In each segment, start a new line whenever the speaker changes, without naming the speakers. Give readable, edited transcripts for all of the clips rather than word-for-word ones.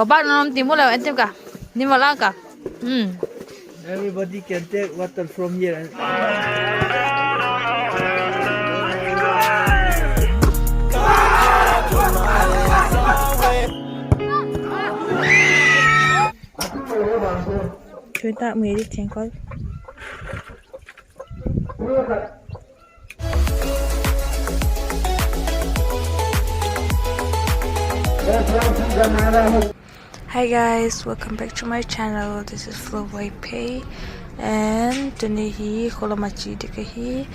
Bác nó tìm mua là em tìm cả. Nhưng mà lang cả.
Everybody can take water from here.
Chúng ta mới đi xem coi. Hi guys, welcome back to my channel. This is Flo Vaiphei, and today he kolamachi de kahi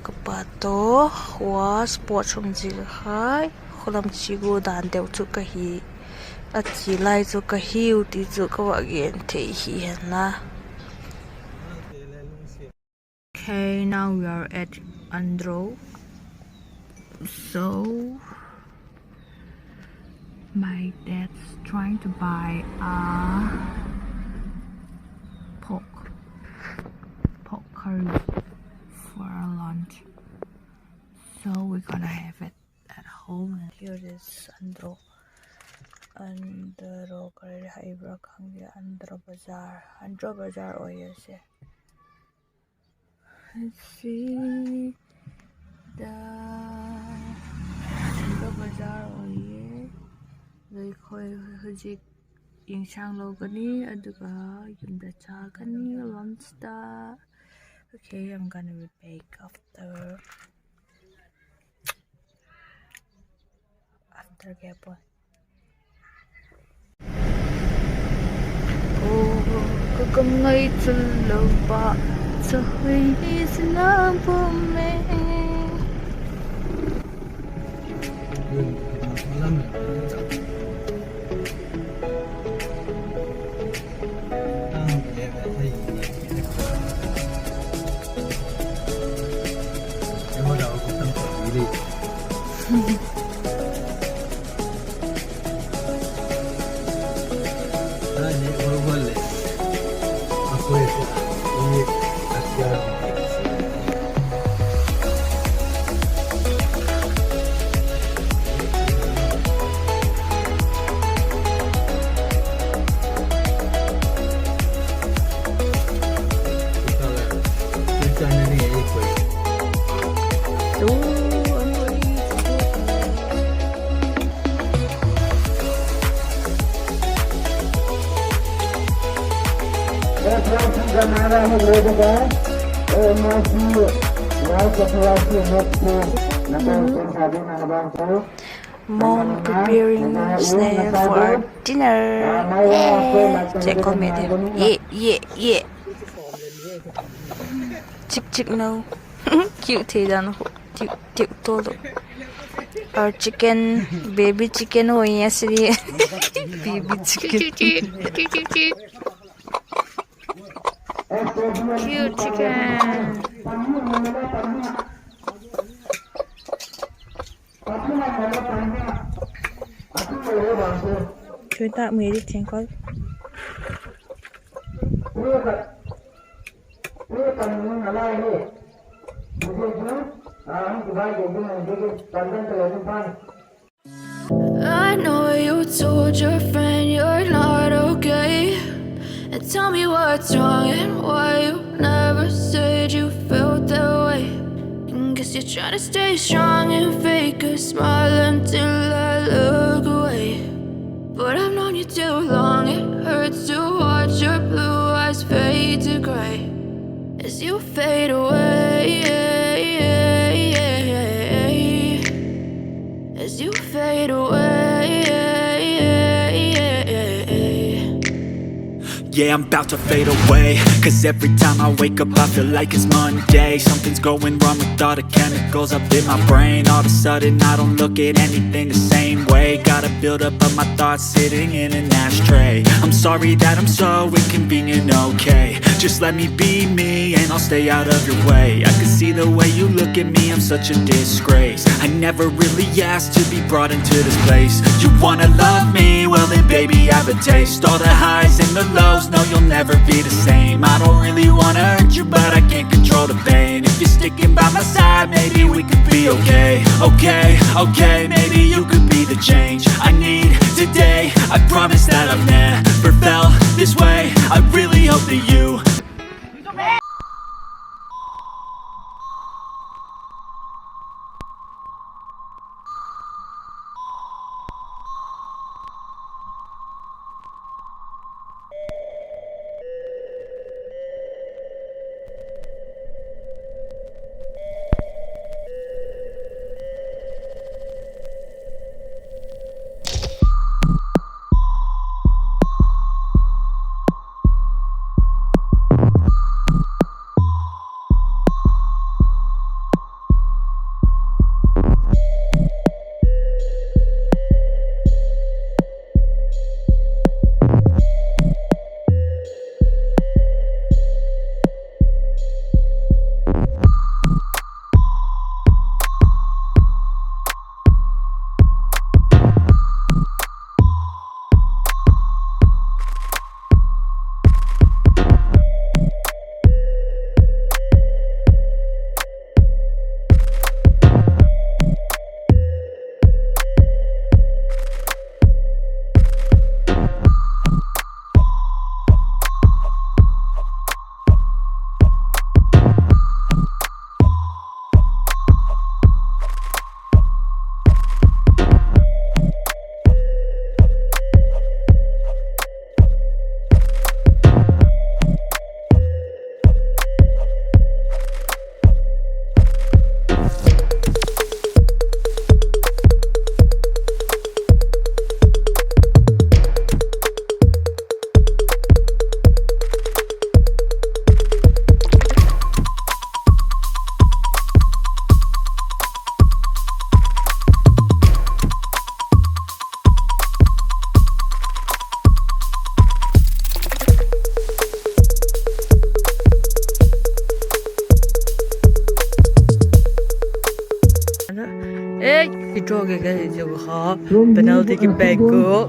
kapato was sports from zilhai kolamchi go dan deu chu kahi achi lai chu kahi uti chu ka again the hi na. Okay, now we are at Andro. So my dad's trying to buy a pork curry for our lunch, so we're gonna have it at home. And here is Andro curry haibra khangge Andro bazaar oye se. Let's see the Andro bazaar oye. Rồi khơi hujik yung sang lo gani aduga yunda cha gani lunch da. Okay, I'm gonna be back after gapon. Oh, kagam ngay chulaw ba sa huy sinapo me. Mom preparing snack for dinner. Check on me there. Yeah. Chick no. Cute thế đó. Cute todo. Our chicken, baby chicken हो यहाँ से baby chicken. Cute chicken. Chúng ta mới đi xem coi.
I know you told your friend you're not okay, and tell me what's wrong and why you never said you felt that way. And guess you're trying to stay strong and fake a smile until I look away. But I've known you too long, it hurts to watch your blue eyes fade to gray as you fade away, as you fade away.
Yeah, I'm about to fade away, cause every time I wake up I feel like it's Monday. Something's going wrong with all the chemicals up in my brain. All of a sudden I don't look at anything the same way. Gotta build up of my thoughts sitting in an ashtray. I'm sorry that I'm so inconvenient, okay. Just let me be me and I'll stay out of your way. I can see the way you look at me, I'm such a disgrace. I never really asked to be brought into this place. You wanna love me? Well then baby I have a taste. All the highs and the lows, no you'll never be the same. I don't really wanna hurt you but I can't control the pain. If you're sticking by my side maybe we could be okay. Okay, okay, maybe you could be the change I need today. I promise that I've never felt this way. I really hope that you
Cái gì dù khó penalty cái bag của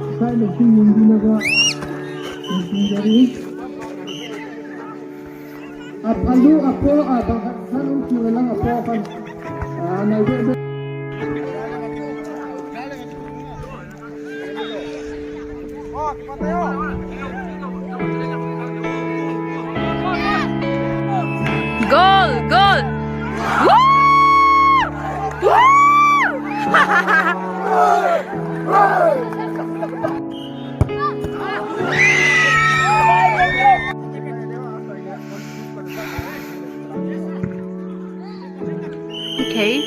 goal goal. Okay.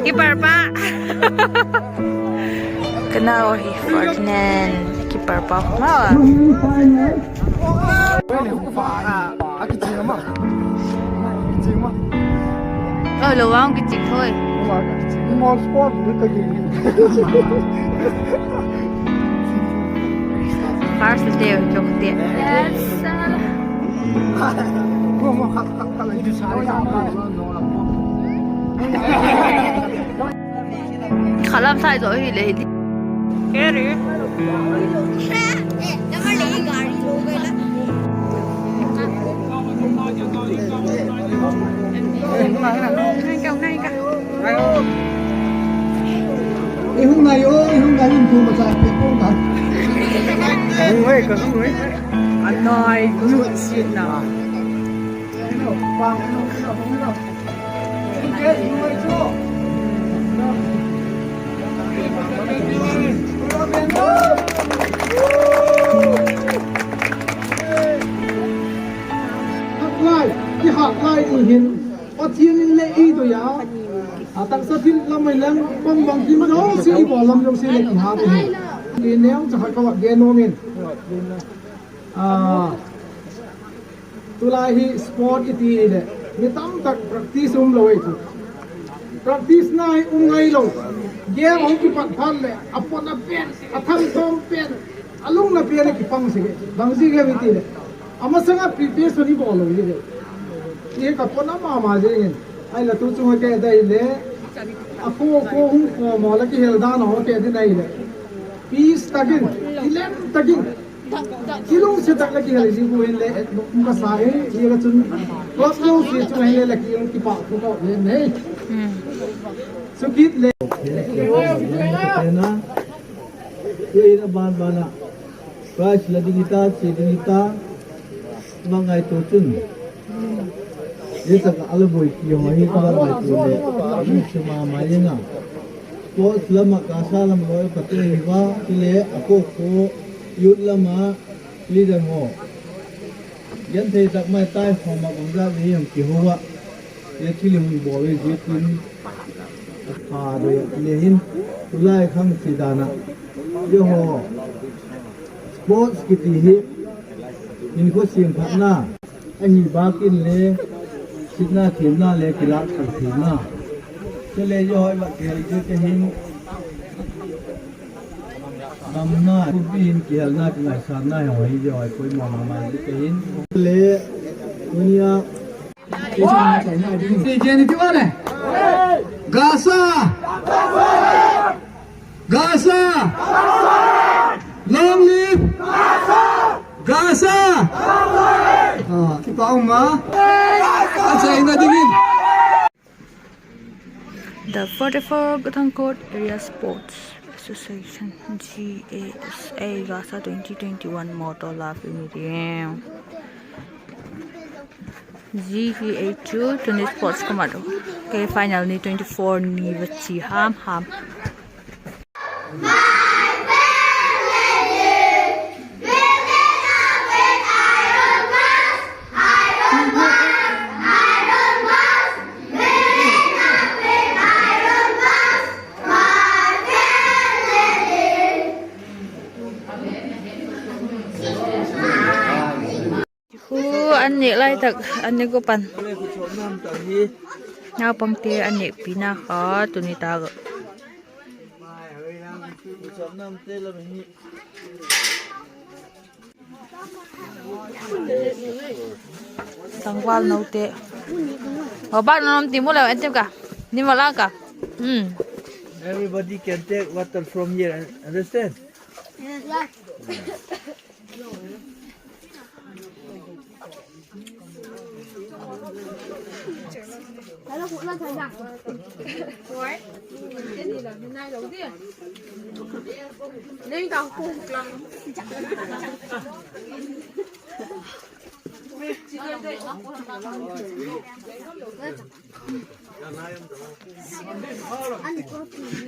Keeper pa. Kenal Ferdinand keeper pa mau. Lâu không cái chỉnh thôi. First day chụp tiền. Yes. Khá làm sai rồi thì lấy đi. Cái gì?
Hôm nay nhìn chung mà chạy cái công tác. Không ấy, không ấy. Anh nói như chuyện nào? Cái hạt lai thì hiện ở thiên lệ y rồi á, tăng sát thiên làm mấy lần bằng bằng thì mà đó sẽ đi bỏ làm trong xe lệ thì hạt thì cái nếu cho họ có vật gen nomen, tu lai hi sport iti đấy, người tam tak practice lôi tu, practice này ngay lôi, game ông chỉ bắt phan lệ, apon apen, atham tom pen, alung na pen cái phăng gì, bằng gì cái iti đấy, ama sangat prepare so ni bỏ lôi đấy. Ini kapon nama macam ai là tu chung cái đây le, aku hung mau lagi helda no cái đây này le, peace tagin, ilem tagin, kilong setak lagi kali sih gue le masai dia kacun plus lo sih cuma le lagi yang kipak tu kau le nih sukit le na ini ban price lagi kita bangai tu cun ini tak alu boy yang ini kalau tu le ini cuma mayenga ko selama kasa lam loy pati hiwa kile ako ko yut lama leader ho yan thei tak mai tai khoma gongja ni yang ki huwa ye chili hu bo we je tin a do le hin ulai khang sidana yo ho sports ki ti hi in ko sim phatna ani ba kin le sidna thimna le kila thimna chale yo hoi ba ke je ke hin namna pin ke halna ke ngai sarna hoi je hoi koi ma ma ke hin le dunia si je ni tu ne Gaza Gaza long live Gaza kita umma acha ina dingin
The 44 Gawtangkot Area Sports Association GASA Gaza 2021 Moto Love Medium GVA2 20 Sports Commando okay final ni 24 ni vachi ham anh nhẹ lại thật anh nhẹ có pan nhau bằng tê anh nhẹ pina khó tụi người ta gọi thằng quan nấu tê ở bác nó làm tìm mua lại anh xem cả nhưng mà lá cả
Everybody can take water from here, understand?
Yeah. Đó cũng là thời gian. Rồi. Cái gì là hôm nay đầu tiên. Nên tao cùng lần. Anh có gì